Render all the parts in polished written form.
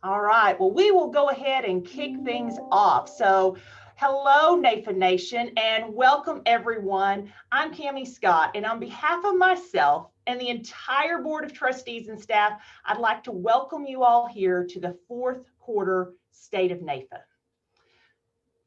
All right, well, we will go ahead and kick things off. So, hello, NAIFA Nation, and welcome everyone. I'm Cammie Scott, and on behalf of myself and the entire Board of Trustees and staff, I'd like to welcome you all here to the fourth quarter State of NAIFA.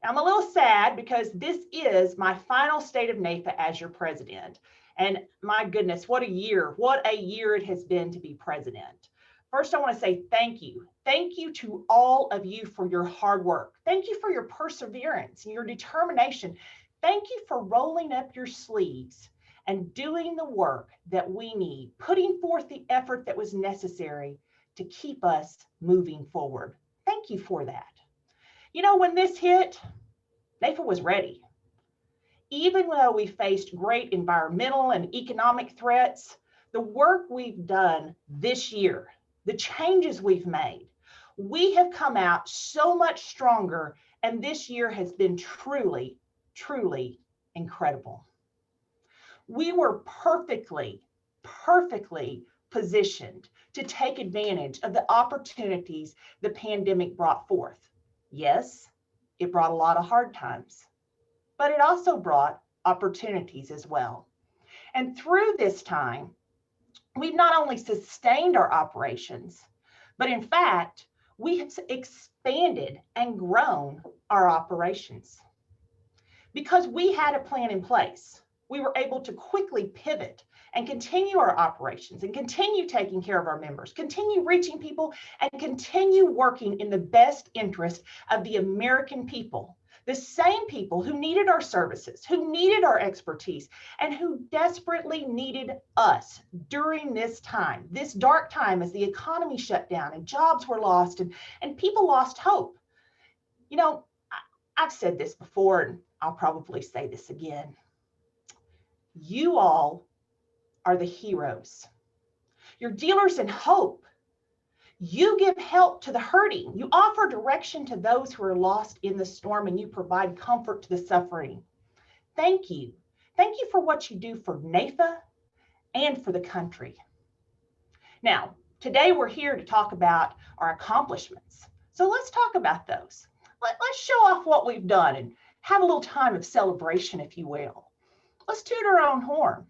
I'm a little sad because this is my final State of NAIFA as your president. And my goodness, what a year it has been to be president. First, I want to say thank you. Thank you to all of you for your hard work. Thank you for your perseverance and your determination. Thank you for rolling up your sleeves and doing the work that we need, putting forth the effort that was necessary to keep us moving forward. Thank you for that. You know, when this hit, NAIFA was ready. Even though we faced great environmental and economic threats, the work we've done this year, the changes we've made, we have come out so much stronger, and this year has been truly, truly incredible. We were perfectly positioned to take advantage of the opportunities the pandemic brought forth. Yes, it brought a lot of hard times, but it also brought opportunities as well. And through this time, we've not only sustained our operations, but in fact, we have expanded and grown our operations. Because we had a plan in place, we were able to quickly pivot and continue our operations and continue taking care of our members, continue reaching people, and continue working in the best interest of the American people, the same people who needed our services, who needed our expertise, and who desperately needed us during this time, this dark time as the economy shut down and jobs were lost and people lost hope. You know, I've said this before, and I'll probably say this again. You all are the heroes. You're dealers in hope. You give help to the hurting. You offer direction to those who are lost in the storm, and you provide comfort to the suffering. Thank you. Thank you for what you do for NAIFA and for the country. Now, today we're here to talk about our accomplishments. So let's talk about those. Let's show off what we've done and have a little time of celebration, if you will. Let's toot our own horn.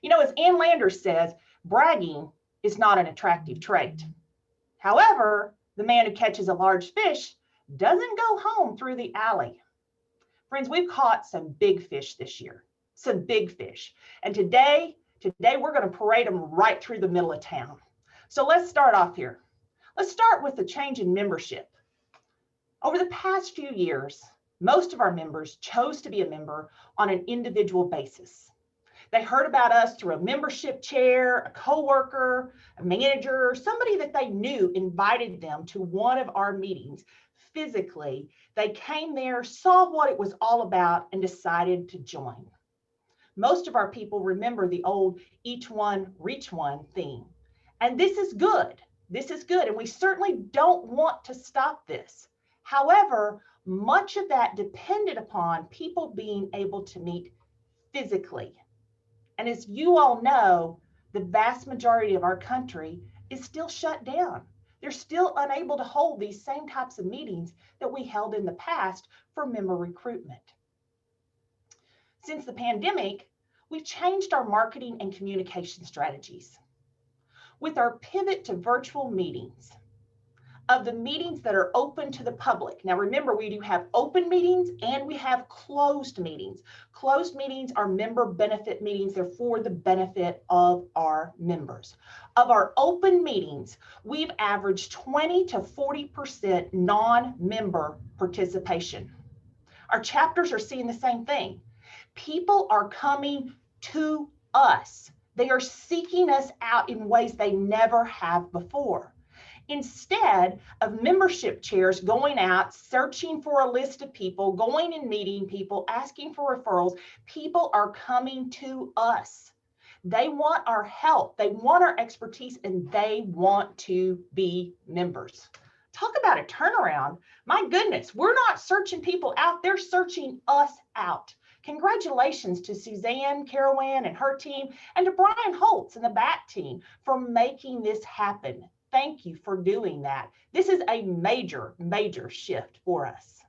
You know, as Ann Landers says, bragging is not an attractive trait. However, the man who catches a large fish doesn't go home through the alley. Friends, we've caught some big fish this year, some big fish. And today we're going to parade them right through the middle of town. So let's start off here. Let's start with the change in membership. Over the past few years, most of our members chose to be a member on an individual basis. They heard about us through a membership chair, a coworker, a manager, somebody that they knew invited them to one of our meetings. Physically, they came there, saw what it was all about, and decided to join. Most of our people remember the old each one, reach one theme. And this is good. This is good. And we certainly don't want to stop this. However, much of that depended upon people being able to meet physically. And as you all know, the vast majority of our country is still shut down. They're still unable to hold these same types of meetings that we held in the past for member recruitment. Since the pandemic, we've changed our marketing and communication strategies. With our pivot to virtual meetings, of the meetings that are open to the public. Now remember, we do have open meetings and we have closed meetings. Closed meetings are member benefit meetings. They're for the benefit of our members. Of our open meetings, we've averaged 20 to 40% non-member participation. Our chapters are seeing the same thing. People are coming to us. They are seeking us out in ways they never have before. Instead of membership chairs going out, searching for a list of people, going and meeting people, asking for referrals, people are coming to us. They want our help, they want our expertise, and they want to be members. Talk about a turnaround. My goodness, we're not searching people out, they're searching us out. Congratulations to Suzanne Carawan and her team, and to Brian Holtz and the BAT team for making this happen. thank you for doing that. This is a major, major shift for us.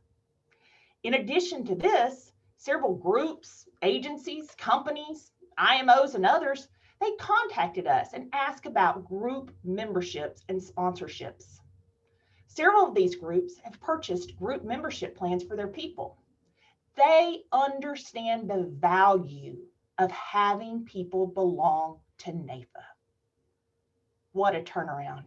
In addition to this, several groups, agencies, companies, IMOs, and others, they contacted us and asked about group memberships and sponsorships. Several of these groups have purchased group membership plans for their people. They understand the value of having people belong to NAIFA. What a turnaround.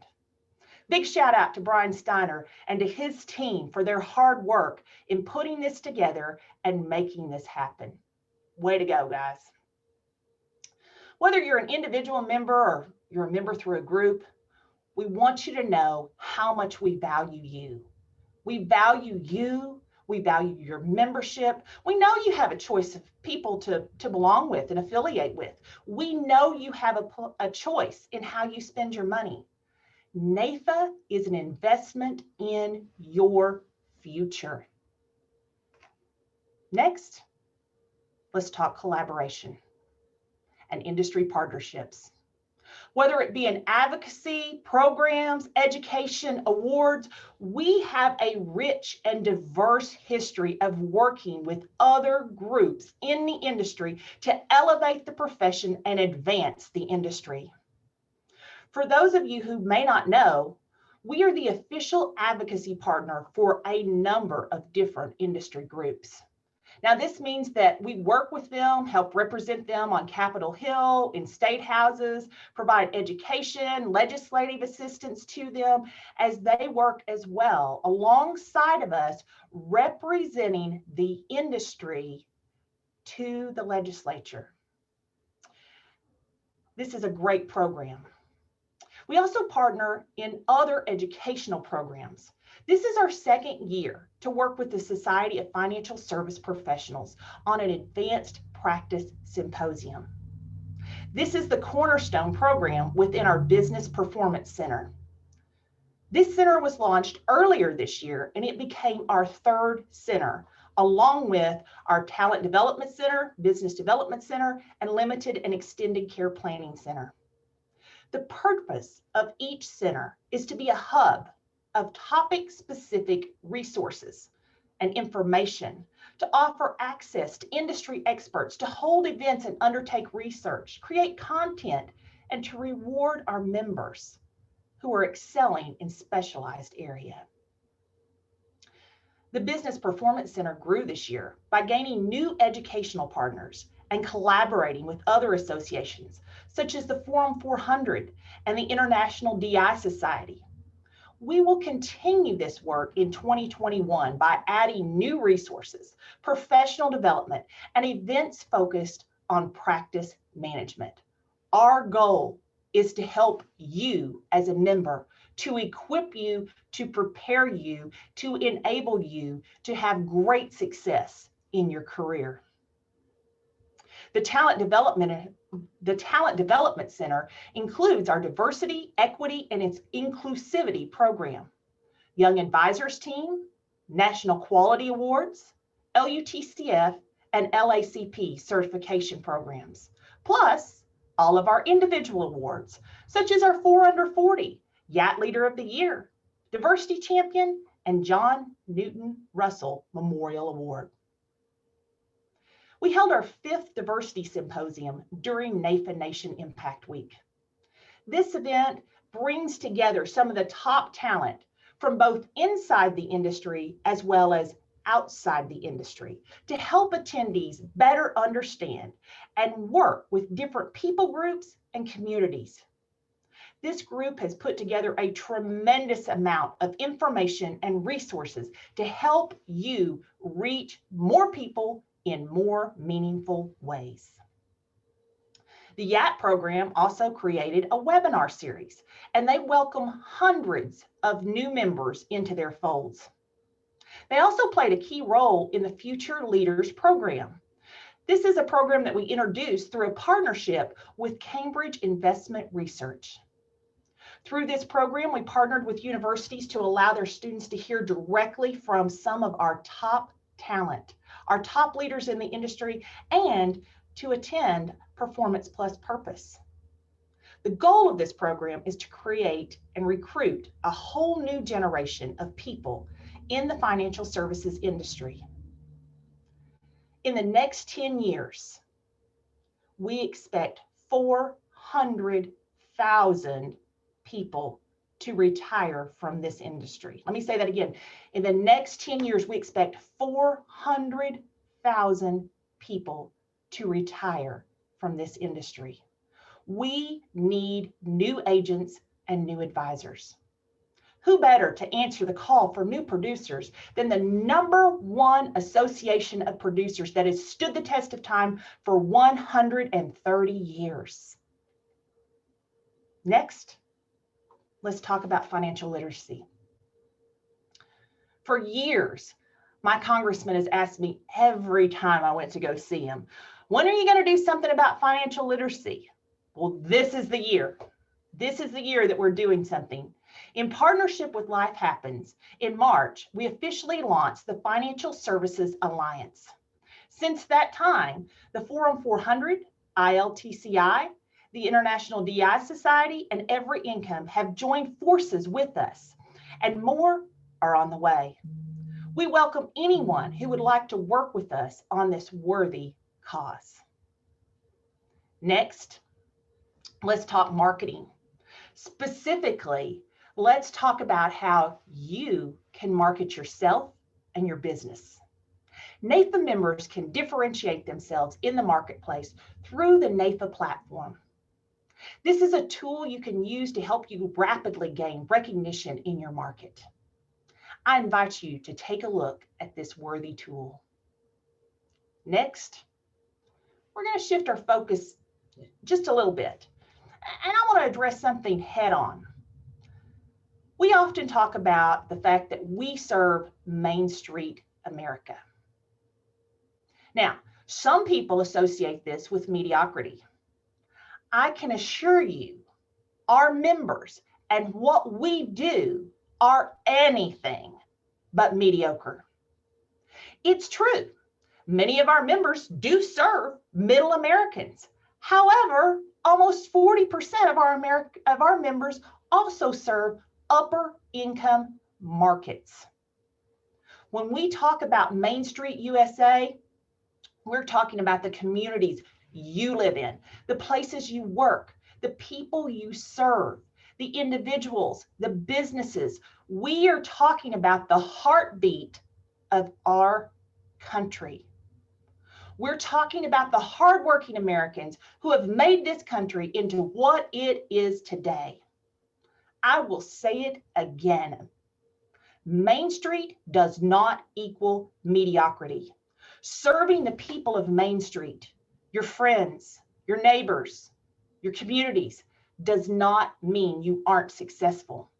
Big shout out to Brian Steiner and to his team for their hard work in putting this together and making this happen. Way to go, guys. Whether you're an individual member or you're a member through a group, we want you to know how much we value you. We value you. We value your membership. We know you have a choice of people to belong with and affiliate with. We know you have a choice in how you spend your money. NAIFA is an investment in your future. Next, let's talk collaboration and industry partnerships. Whether it be in advocacy, programs, education, awards, we have a rich and diverse history of working with other groups in the industry to elevate the profession and advance the industry. For those of you who may not know, we are the official advocacy partner for a number of different industry groups. Now, this means that we work with them, help represent them on Capitol Hill, in state houses, provide education, legislative assistance to them as they work as well alongside of us, representing the industry to the legislature. This is a great program. We also partner in other educational programs. This is our second year to work with the Society of Financial Service Professionals on an advanced practice symposium. This is the cornerstone program within our Business Performance Center. This center was launched earlier this year and it became our third center, along with our Talent Development Center, Business Development Center, and Limited and Extended Care Planning Center. The purpose of each center is to be a hub of topic-specific resources and information, to offer access to industry experts, to hold events and undertake research, create content, and to reward our members who are excelling in specialized area. The Business Performance Center grew this year by gaining new educational partners and collaborating with other associations, such as the Forum 400 and the International DI Society. We will continue this work in 2021 by adding new resources, professional development, and events focused on practice management. Our goal is to help you as a member, to equip you, to prepare you, to enable you to have great success in your career. The Talent Development Center includes our Diversity, Equity, and its Inclusivity program, Young Advisors Team, National Quality Awards, LUTCF, and LACP certification programs, plus all of our individual awards, such as our 4 Under 40, YAT Leader of the Year, Diversity Champion, and John Newton Russell Memorial Award. We held our 5th Diversity Symposium during NAIFA Nation Impact Week. This event brings together some of the top talent from both inside the industry as well as outside the industry to help attendees better understand and work with different people groups and communities. This group has put together a tremendous amount of information and resources to help you reach more people in more meaningful ways. The YAT program also created a webinar series, and they welcome hundreds of new members into their folds. They also played a key role in the Future Leaders program. This is a program that we introduced through a partnership with Cambridge Investment Research. Through this program, we partnered with universities to allow their students to hear directly from some of our top talent, our top leaders in the industry, and to attend Performance Plus Purpose. The goal of this program is to create and recruit a whole new generation of people in the financial services industry. In the next 10 years, we expect 400,000 people to retire from this industry. Let me say that again. In the next 10 years, we expect 400,000 people to retire from this industry. We need new agents and new advisors. Who better to answer the call for new producers than the #1 association of producers that has stood the test of time for 130 years? Next, let's talk about financial literacy. For years, my congressman has asked me every time I went to go see him, when are you going to do something about financial literacy? Well, this is the year. This is the year that we're doing something. In partnership with Life Happens, in March, we officially launched the Financial Services Alliance. Since that time, the Forum 400, ILTCI, the International DI Society, and Every Income have joined forces with us, and more are on the way. We welcome anyone who would like to work with us on this worthy cause. Next, let's talk marketing. Specifically, let's talk about how you can market yourself and your business. NAIFA members can differentiate themselves in the marketplace through the NAIFA platform. This is a tool you can use to help you rapidly gain recognition in your market. I invite you to take a look at this worthy tool. Next, we're going to shift our focus just a little bit. And I want to address something head on. We often talk about the fact that we serve Main Street America. Now, some people associate this with mediocrity. I can assure you, our members and what we do are anything but mediocre. It's true, many of our members do serve middle Americans. However, almost 40% of our members also serve upper income markets. When we talk about Main Street USA, we're talking about the communities you live in, the places you work, the people you serve, the individuals, the businesses. We are talking about the heartbeat of our country. We're talking about the hardworking Americans who have made this country into what it is today. I will say it again. Main Street does not equal mediocrity. Serving the people of Main Street, your friends, your neighbors, your communities, does not mean you aren't successful.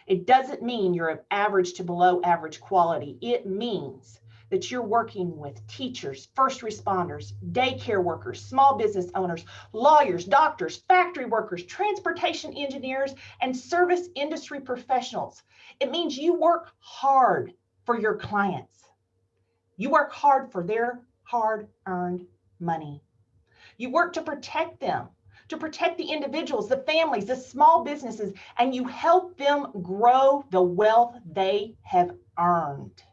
It doesn't mean you're of average to below average quality. It means that you're working with teachers, first responders, daycare workers, small business owners, lawyers, doctors, factory workers, transportation engineers, and service industry professionals. It means you work hard for your clients. You work hard for their hard-earned money. You work to protect them, to protect the individuals, the families, the small businesses, and you help them grow the wealth they have earned.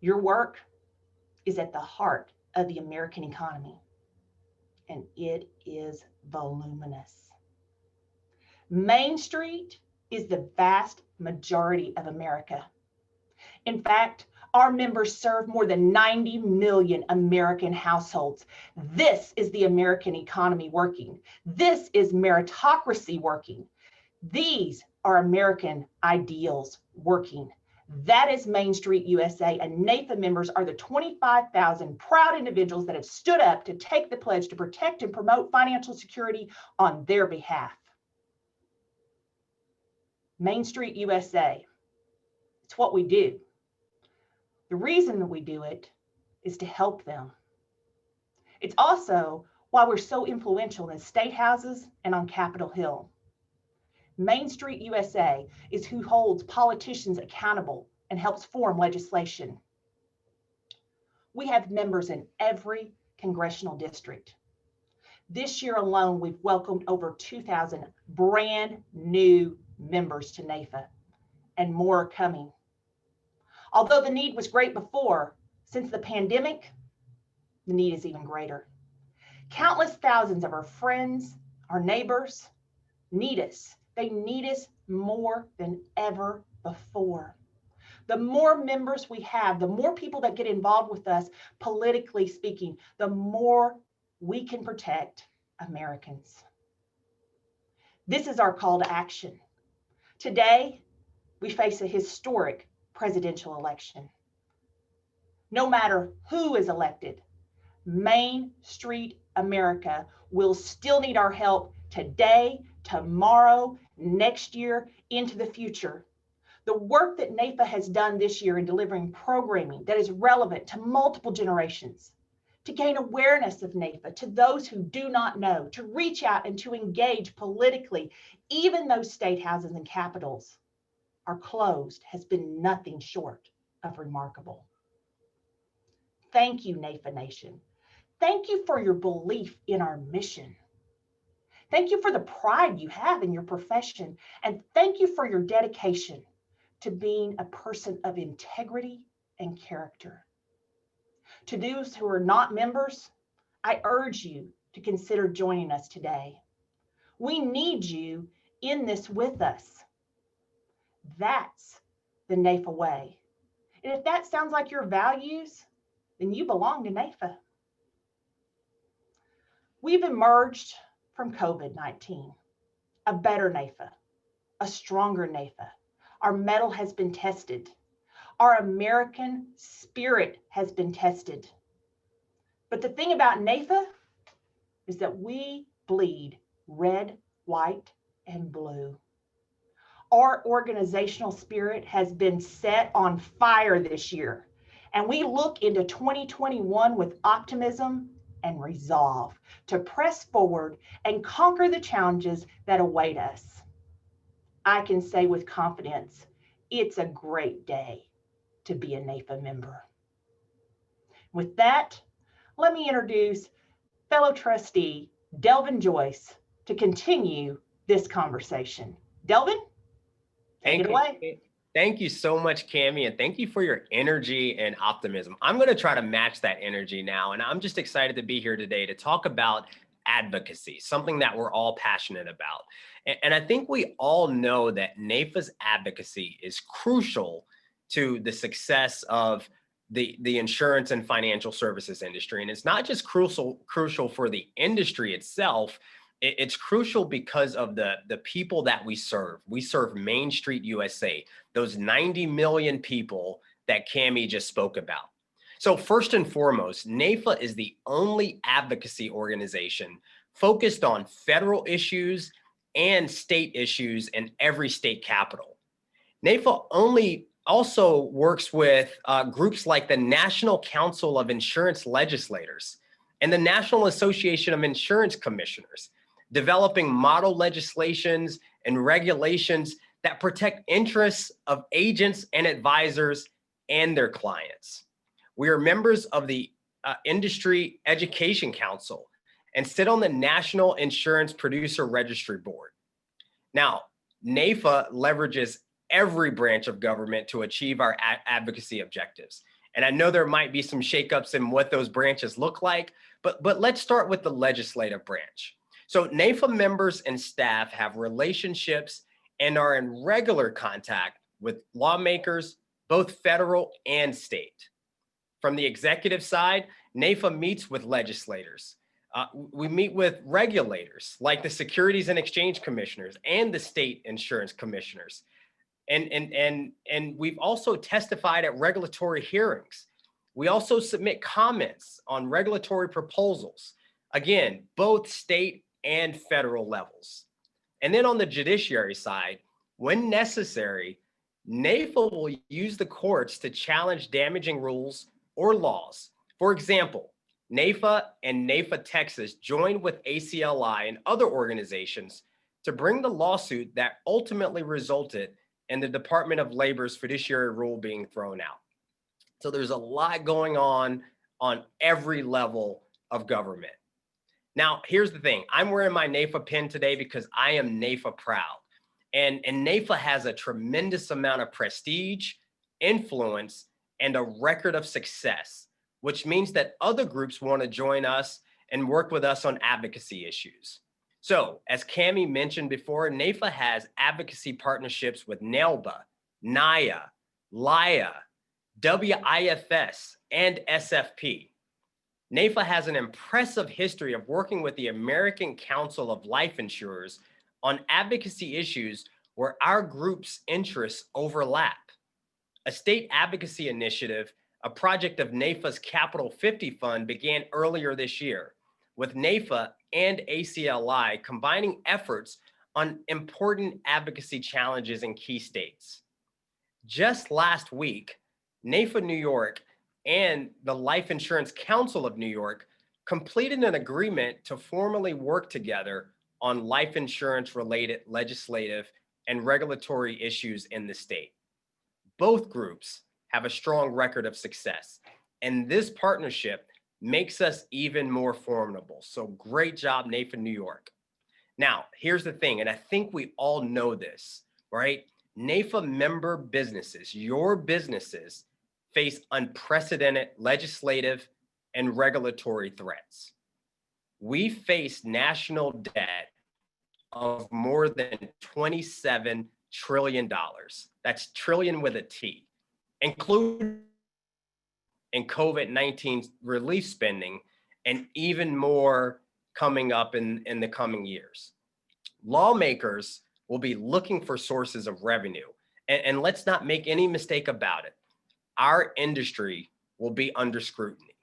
Your work is at the heart of the American economy, and it is voluminous. Main Street is the vast majority of America. In fact, our members serve more than 90 million American households. This is the American economy working. This is meritocracy working. These are American ideals working. That is Main Street USA, and NAIFA members are the 25,000 proud individuals that have stood up to take the pledge to protect and promote financial security on their behalf. Main Street USA, it's what we do. The reason that we do it is to help them. It's also why we're so influential in state houses and on Capitol Hill. Main Street USA is who holds politicians accountable and helps form legislation. We have members in every congressional district. This year alone, we've welcomed over 2,000 brand new members to NAIFA, and more are coming. Although the need was great before, since the pandemic, the need is even greater. Countless thousands of our friends, our neighbors need us. They need us more than ever before. The more members we have, the more people that get involved with us, politically speaking, the more we can protect Americans. This is our call to action. Today, we face a historic presidential election. No matter who is elected, Main Street America will still need our help today, tomorrow, next year, into the future. The work that NAIFA has done this year in delivering programming that is relevant to multiple generations, to gain awareness of NAIFA to those who do not know, to reach out and to engage politically, even though state houses and capitals are closed, has been nothing short of remarkable. Thank you, NAIFA Nation. Thank you for your belief in our mission. Thank you for the pride you have in your profession, and thank you for your dedication to being a person of integrity and character. To those who are not members, I urge you to consider joining us today. We need you in this with us. That's the NAIFA way. And if that sounds like your values, then you belong to NAIFA. We've emerged from COVID-19, a better NAIFA, a stronger NAIFA. Our mettle has been tested. Our American spirit has been tested. But the thing about NAIFA is that we bleed red, white, and blue. Our organizational spirit has been set on fire this year, and we look into 2021 with optimism and resolve to press forward and conquer the challenges that await us. I can say with confidence, it's a great day to be a NAIFA member. With that, let me introduce fellow trustee Delvin Joyce to continue this conversation. Delvin, take it away. Thank you so much, Cammie, and thank you for your energy and optimism. I'm going to try to match that energy now, and I'm just excited to be here today to talk about advocacy, something that we're all passionate about. And I think we all know that NAIFA's advocacy is crucial to the success of the insurance and financial services industry. And it's not just crucial for the industry itself. It's crucial because of the people that we serve. We serve Main Street USA, those 90 million people that Cammie just spoke about. So first and foremost, NAIFA is the only advocacy organization focused on federal issues and state issues in every state capital. NAIFA also works with groups like the National Council of Insurance Legislators and the National Association of Insurance Commissioners, developing model legislations and regulations that protect interests of agents and advisors and their clients. We are members of the Industry Education Council and sit on the National Insurance Producer Registry Board. Now, NAIFA leverages every branch of government to achieve our advocacy objectives. And I know there might be some shakeups in what those branches look like, but let's start with the legislative branch. So NAIFA members and staff have relationships and are in regular contact with lawmakers, both federal and state. From the executive side, NAIFA meets with legislators. We meet with regulators like the Securities and Exchange Commissioners and the state insurance commissioners. And we've also testified at regulatory hearings. We also submit comments on regulatory proposals. Again, both state and federal levels. And then on the judiciary side, when necessary, NAIFA will use the courts to challenge damaging rules or laws. For example, NAIFA and NAIFA Texas joined with ACLI and other organizations to bring the lawsuit that ultimately resulted in the Department of Labor's fiduciary rule being thrown out. So there's a lot going on every level of government. Now, here's the thing. I'm wearing my NAIFA pin today because I am NAIFA proud. And NAIFA has a tremendous amount of prestige, influence, and a record of success, which means that other groups want to join us and work with us on advocacy issues. So, as Cammie mentioned before, NAIFA has advocacy partnerships with NAILBA, NAIA, LIA, WIFS, and SFP. NAIFA has an impressive history of working with the American Council of Life Insurers on advocacy issues where our group's interests overlap. A state advocacy initiative, a project of NAIFA's Capital 50 Fund, began earlier this year, with NAIFA and ACLI combining efforts on important advocacy challenges in key states. Just last week, NAIFA New York and the Life Insurance Council of New York completed an agreement to formally work together on life insurance related legislative and regulatory issues in the state. Both groups have a strong record of success, and this partnership makes us even more formidable. So great job, NAIFA New York. Now, here's the thing, and I think we all know this, right? NAIFA member businesses, your businesses, face unprecedented legislative and regulatory threats. We face national debt of more than $27 trillion. That's trillion with a T, including in COVID-19 relief spending, and even more coming up in the coming years. Lawmakers will be looking for sources of revenue. And let's not make any mistake about it. Our industry will be under scrutiny.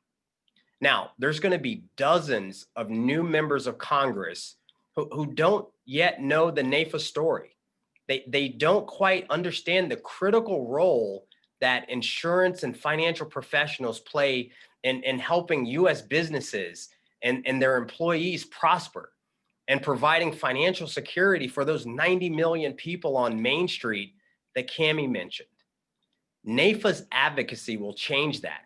Now, there's going to be dozens of new members of Congress who don't yet know the NAIFA story. They don't quite understand the critical role that insurance and financial professionals play in helping U.S. businesses and their employees prosper and providing financial security for those 90 million people on Main Street that Cammie mentioned. NAIFA's advocacy will change that.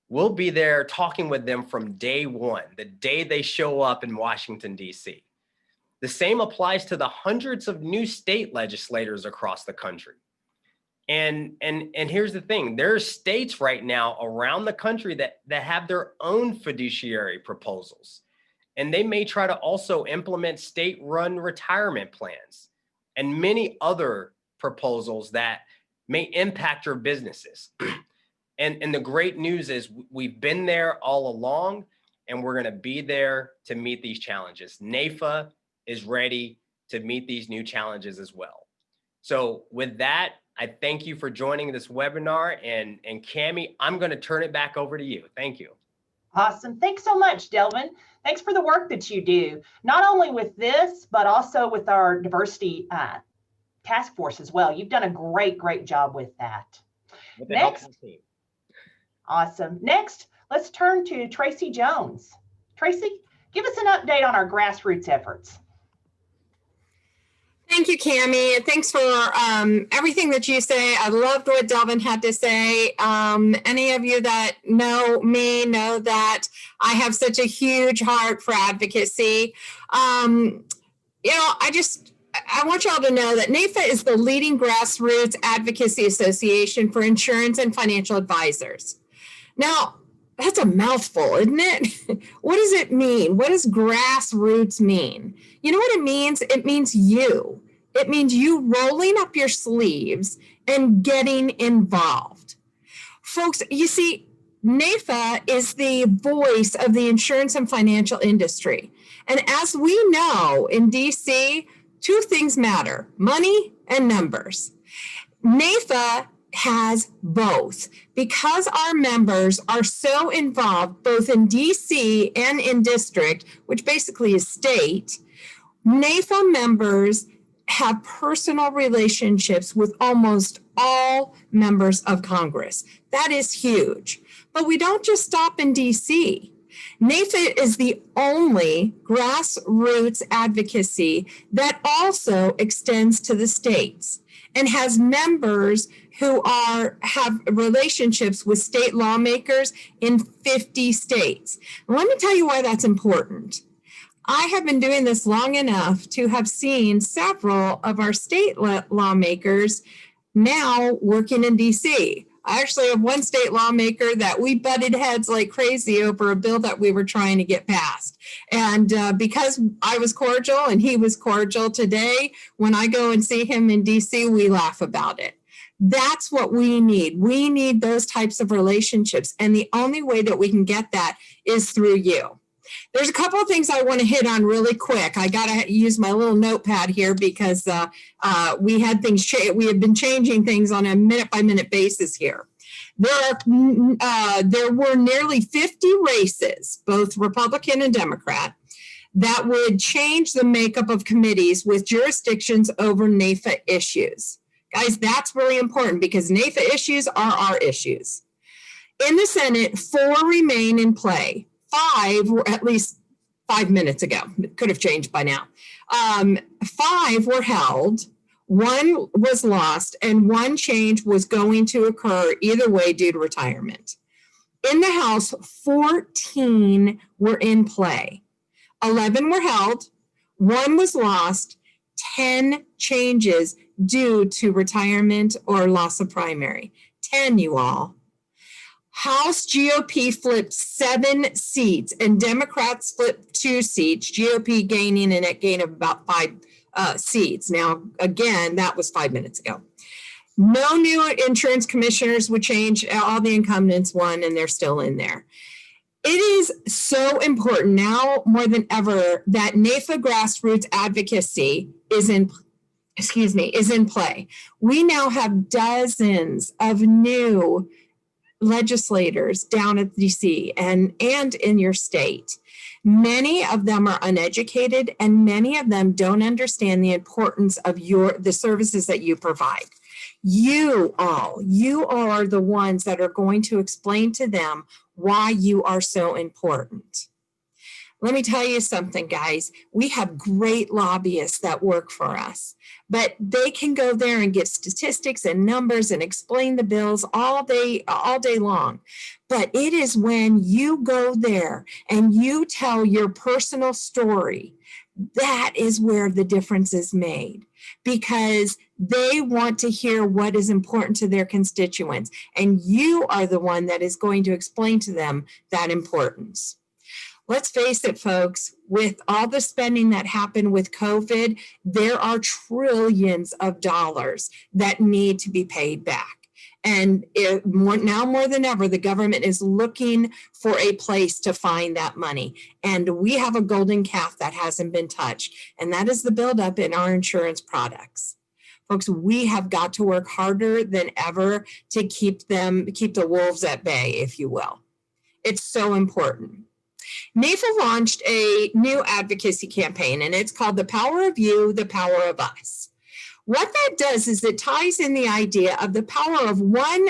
We'll be there talking with them from day one, the day they show up in Washington, D.C. The same applies to the hundreds of new state legislators across the country. And here's the thing, there are states right now around the country that have their own fiduciary proposals. And they may try to also implement state-run retirement plans and many other proposals that may impact your businesses. And the great news is we've been there all along, and we're going to be there to meet these challenges. NAIFA is ready to meet these new challenges as well. So with that, I thank you for joining this webinar. And Cammie, I'm going to turn it back over to you. Thank you. Awesome. Thanks so much, Delvin. Thanks for the work that you do, not only with this, but also with our diversity task force as well. You've done a great job with that. With the help of the team. Awesome. Next, let's turn to Tracy Jones. Tracy, give us an update on our grassroots efforts. Thank you, Cammie, and thanks for everything that you say. I loved what Delvin had to say. Any of you that know me know that I have such a huge heart for advocacy. I want y'all to know that NAIFA is the leading grassroots advocacy association for insurance and financial advisors. Now, that's a mouthful, isn't it? What does it mean? What does grassroots mean? You know what it means? It means you. It means you rolling up your sleeves and getting involved. Folks, you see, NAIFA is the voice of the insurance and financial industry. And as we know in DC, two things matter, money and numbers. NAIFA has both. Because our members are so involved both in DC and in district, which basically is state, NAIFA members have personal relationships with almost all members of Congress. That is huge. But we don't just stop in DC. NAIFA is the only grassroots advocacy that also extends to the states and has members who have relationships with state lawmakers in 50 states. Let me tell you why that's important. I have been doing this long enough to have seen several of our state lawmakers now working in DC. I actually have one state lawmaker that we butted heads like crazy over a bill that we were trying to get passed. And because I was cordial and he was cordial today, when I go and see him in DC, we laugh about it. That's what we need. We need those types of relationships. And the only way that we can get that is through you. There's a couple of things I want to hit on really quick. I got to use my little notepad here because we had been changing things on a minute-by-minute basis here. There were nearly 50 races, both Republican and Democrat, that would change the makeup of committees with jurisdictions over NAIFA issues. Guys, that's really important because NAIFA issues are our issues. In the Senate, 4 remain in play. 5 were at least 5 minutes ago. It could have changed by now. 5 were held, 1 was lost, and 1 change was going to occur either way due to retirement. In the House, 14 were in play. 11 were held, 1 was lost, 10 changes due to retirement or loss of primary. 10, you all. House GOP flipped 7 seats and Democrats flipped 2 seats, GOP gaining a net gain of about 5 seats. Now, again, that was 5 minutes ago. No new insurance commissioners would change. All the incumbents won and they're still in there. It is so important now more than ever that NAIFA grassroots advocacy is in play. We now have dozens of new legislators down at DC and in your state. Many of them are uneducated and many of them don't understand the importance of the services that you provide. You are the ones that are going to explain to them why you are so important. Let me tell you something, guys. We have great lobbyists that work for us, but they can go there and get statistics and numbers and explain the bills all day long. But it is when you go there and you tell your personal story, that is where the difference is made, because they want to hear what is important to their constituents, and you are the one that is going to explain to them that importance. Let's face it, folks, with all the spending that happened with COVID, there are trillions of dollars that need to be paid back. And now more than ever, the government is looking for a place to find that money. And we have a golden calf that hasn't been touched, and that is the buildup in our insurance products. Folks, we have got to work harder than ever to keep the wolves at bay, if you will. It's so important. NAIFA launched a new advocacy campaign, and it's called The Power of You, the Power of Us. What that does is it ties in the idea of the power of one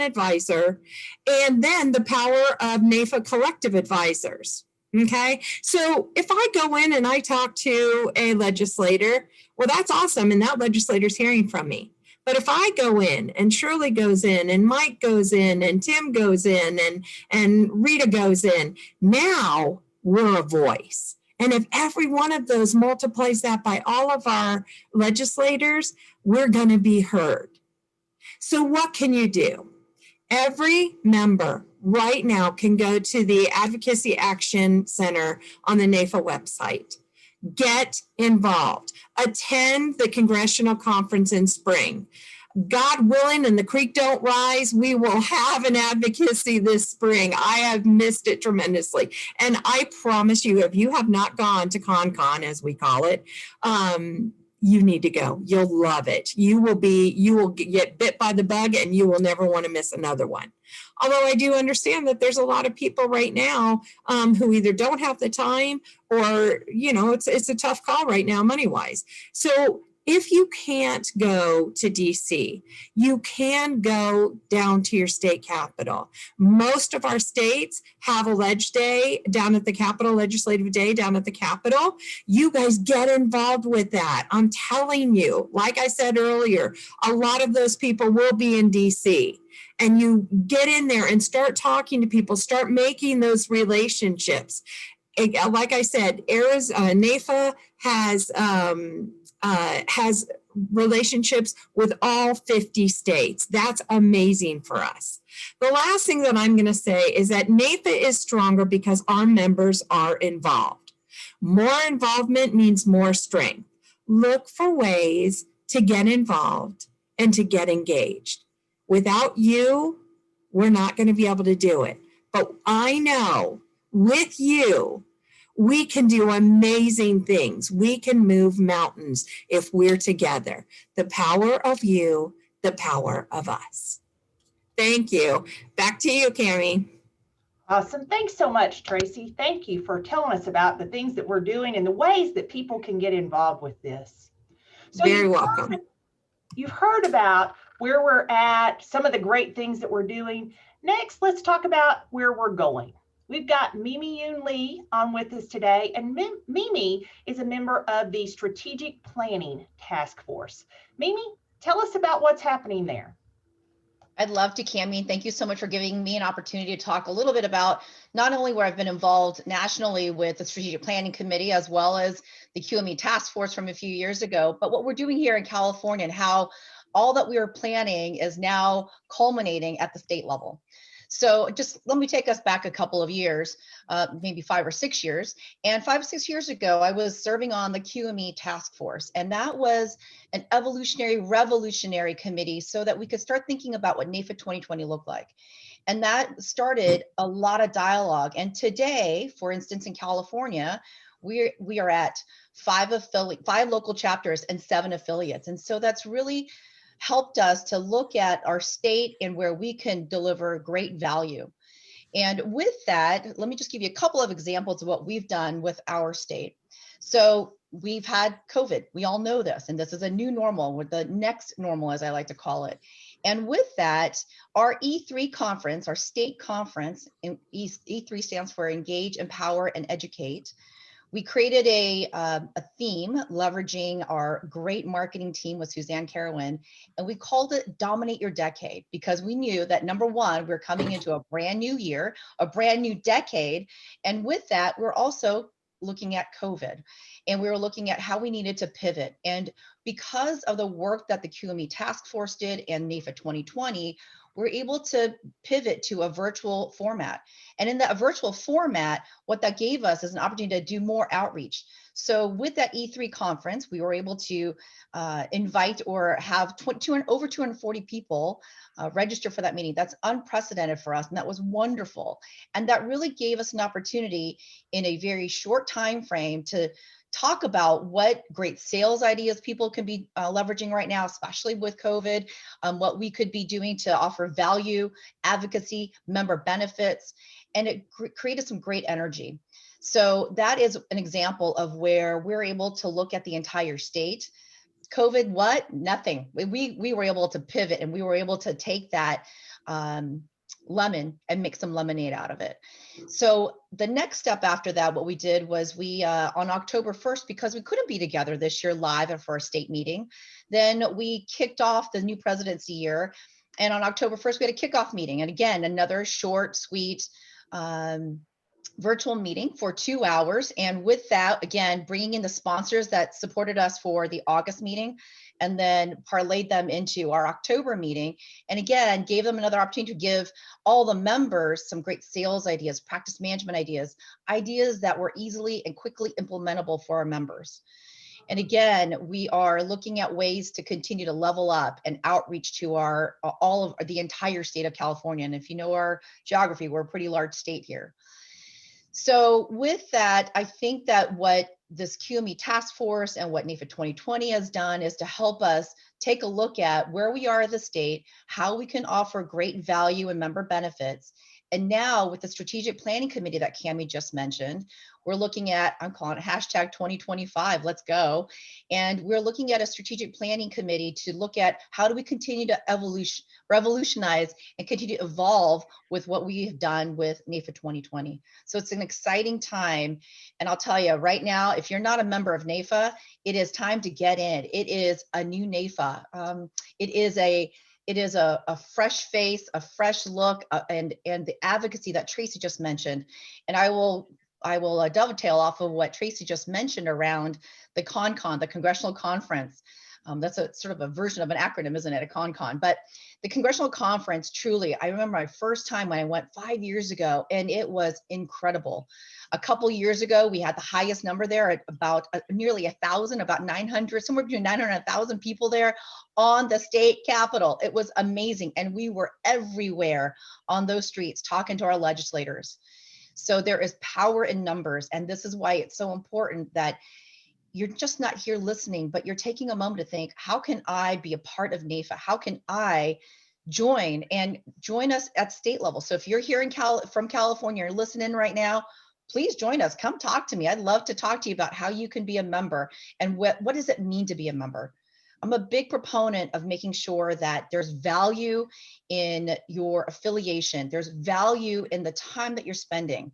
advisor and then the power of NAIFA collective advisors. Okay, so if I go in and I talk to a legislator, well, that's awesome, and that legislator's hearing from me. But if I go in and Shirley goes in and Mike goes in and Tim goes in and Rita goes in, now we're a voice. And if every one of those multiplies that by all of our legislators, we're going to be heard. So what can you do? Every member right now can go to the Advocacy Action Center on the NAIFA website. Get involved. Attend the congressional conference in spring. God willing, and the creek don't rise, we will have an advocacy this spring. I have missed it tremendously. And I promise you, if you have not gone to ConCon, as we call it, you need to go. You'll love it. You will get bit by the bug and you will never want to miss another one. Although I do understand that there's a lot of people right now who either don't have the time or, it's a tough call right now money-wise. So if you can't go to DC, you can go down to your state capital. Most of our states have a ledge day down at the Capitol, legislative day down at the Capitol. You guys get involved with that. I'm telling you, like I said earlier, a lot of those people will be in DC. And you get in there and start talking to people, start making those relationships. like I said, NAIFA has relationships with all 50 states. That's amazing for us. The last thing that I'm going to say is that NAIFA is stronger because our members are involved. More involvement means more strength. Look for ways to get involved and to get engaged. Without you, we're not going to be able to do it. But I know with you, we can do amazing things. We can move mountains if we're together. The power of you, the power of us. Thank you. Back to you, Cammie. Awesome. Thanks so much, Tracy. Thank you for telling us about the things that we're doing and the ways that people can get involved with this. So Very welcome. You've heard about where we're at, some of the great things that we're doing. Next, let's talk about where we're going. We've got Mimi Yoon Lee on with us today, and Mimi is a member of the Strategic Planning Task Force. Mimi, tell us about what's happening there. I'd love to, Cammie. Thank you so much for giving me an opportunity to talk a little bit about not only where I've been involved nationally with the Strategic Planning Committee, as well as the QME Task Force from a few years ago, but what we're doing here in California and how all that we were planning is now culminating at the state level. So just let me take us back a couple of years, maybe 5 or 6 years. And 5 or 6 years ago, I was serving on the QME task force. And that was an evolutionary, revolutionary committee so that we could start thinking about what NAIFA 2020 looked like. And that started a lot of dialogue. And today, for instance, in California, we are at 5 local chapters and 7 affiliates. And so that's really helped us to look at our state and where we can deliver great value. And with that, let me just give you a couple of examples of what we've done with our state. So we've had COVID. We all know this, and this is a new normal, with the next normal, as I like to call it. And with that, our E3 conference, our state conference, and E3 stands for Engage, Empower, and Educate. We created a theme leveraging our great marketing team with Suzanne Carowin, and we called it Dominate Your Decade, because we knew that number one, we're coming into a brand new year, a brand new decade. And with that, we're also looking at COVID, and we were looking at how we needed to pivot. And because of the work that the QME Task Force did and NAIFA 2020, we're able to pivot to a virtual format. And in that virtual format, what that gave us is an opportunity to do more outreach. So with that E3 conference, we were able to invite or have over 240 people register for that meeting. That's unprecedented for us, and that was wonderful. And that really gave us an opportunity in a very short time frame to talk about what great sales ideas people can be leveraging right now, especially with COVID, what we could be doing to offer value, advocacy, member benefits, and it created some great energy. So that is an example of where we're able to look at the entire state. COVID, what? Nothing. We were able to pivot, and we were able to take that lemon and make some lemonade out of it. So the next step after that, what we did was we, on October 1st, because we couldn't be together this year live for a state meeting, then we kicked off the new presidency year. And on October 1st, we had a kickoff meeting. And again, another short, sweet, virtual meeting for 2 hours. And with that, again, bringing in the sponsors that supported us for the August meeting, and then parlayed them into our October meeting. And again, gave them another opportunity to give all the members some great sales ideas, practice management ideas, ideas that were easily and quickly implementable for our members. And again, we are looking at ways to continue to level up and outreach to all of the entire state of California. And if you know our geography, we're a pretty large state here. So with that, I think that what this QME task force and what NAIFA 2020 has done is to help us take a look at where we are as a state, how we can offer great value and member benefits. And now with the strategic planning committee that Cammie just mentioned, we're looking at, I'm calling it hashtag 2025, let's go. And we're looking at a strategic planning committee to look at how do we continue to revolutionize and continue to evolve with what we have done with NAIFA 2020. So it's an exciting time. And I'll tell you right now, if you're not a member of NAIFA, it is time to get in. It is a new NAIFA. It is a fresh face, a fresh look, and the advocacy that Tracy just mentioned. And I will I will dovetail off of what Tracy just mentioned around the CONCON, the Congressional Conference. That's a sort of a version of an acronym, isn't it? A CONCON. But the Congressional Conference, truly, I remember my first time when I went 5 years ago, and it was incredible. A couple years ago, we had the highest number there at about nearly 1,000, about 900, somewhere between 900 and 1,000 people there on the state capitol. It was amazing. And we were everywhere on those streets talking to our legislators. So there is power in numbers. And this is why it's so important that you're just not here listening, but you're taking a moment to think, how can I be a part of NAIFA? How can I join us at state level? So if you're here from California, you're listening right now, please join us. Come talk to me. I'd love to talk to you about how you can be a member and what does it mean to be a member? I'm a big proponent of making sure that there's value in your affiliation. There's value in the time that you're spending.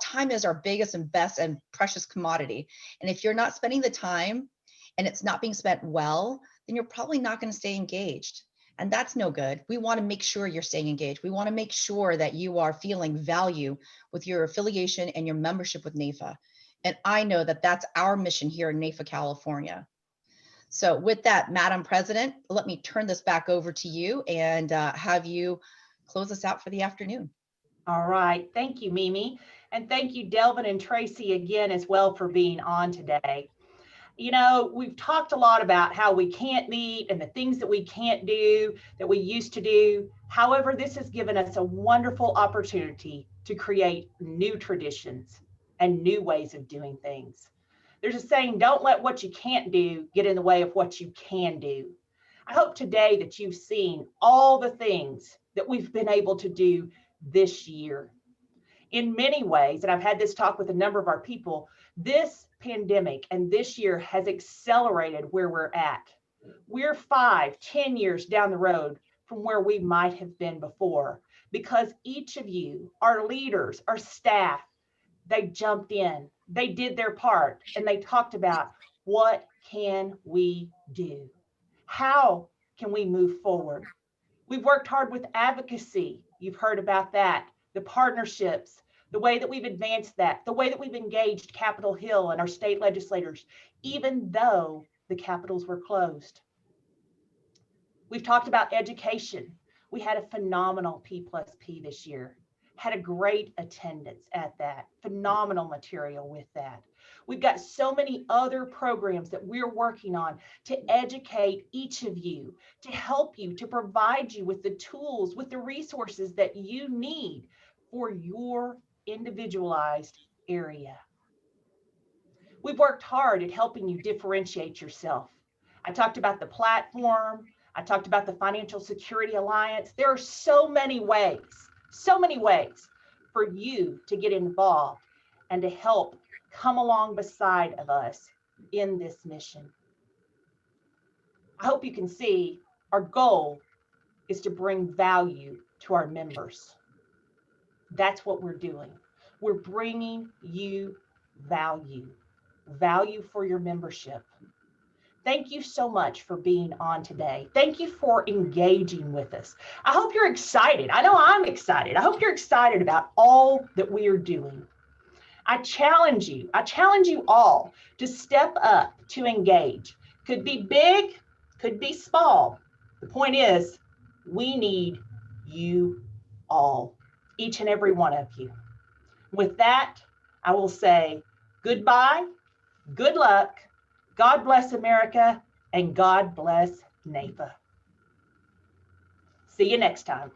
Time is our biggest and best and precious commodity. And if you're not spending the time and it's not being spent well, then you're probably not going to stay engaged. And that's no good. We want to make sure you're staying engaged. We want to make sure that you are feeling value with your affiliation and your membership with NAIFA. And I know that that's our mission here in NAIFA, California. So with that, Madam President, let me turn this back over to you and have you close us out for the afternoon. All right. Thank you, Mimi. And thank you, Delvin and Tracy, again, as well for being on today. You know, we've talked a lot about how we can't meet and the things that we can't do that we used to do. However, this has given us a wonderful opportunity to create new traditions and new ways of doing things. There's a saying, don't let what you can't do get in the way of what you can do. I hope today that you've seen all the things that we've been able to do this year. In many ways, and I've had this talk with a number of our people, this pandemic and this year has accelerated where we're at. We're 5-10 years down the road from where we might have been before, because each of you, our leaders, our staff, they jumped in, they did their part, and they talked about what can we do? How can we move forward? We've worked hard with advocacy. You've heard about that, the partnerships, the way that we've advanced that, the way that we've engaged Capitol Hill and our state legislators, even though the capitals were closed. We've talked about education. We had a phenomenal P+P this year. Had a great attendance at that, phenomenal material with that. We've got so many other programs that we're working on to educate each of you, to help you, to provide you with the tools, with the resources that you need for your individualized area. We've worked hard at helping you differentiate yourself. I talked about the platform. I talked about the Financial Security Alliance. There are so many ways for you to get involved and to help come along beside of us in this mission. I hope you can see our goal is to bring value to our members. That's what we're doing. We're bringing you value for your membership. Thank you so much for being on today. Thank you for engaging with us. I hope you're excited. I know I'm excited. I hope you're excited about all that we are doing. I challenge you all to step up, to engage. Could be big, could be small. The point is, we need you all, each and every one of you. With that, I will say goodbye, good luck, God bless America, and God bless NAIFA. See you next time.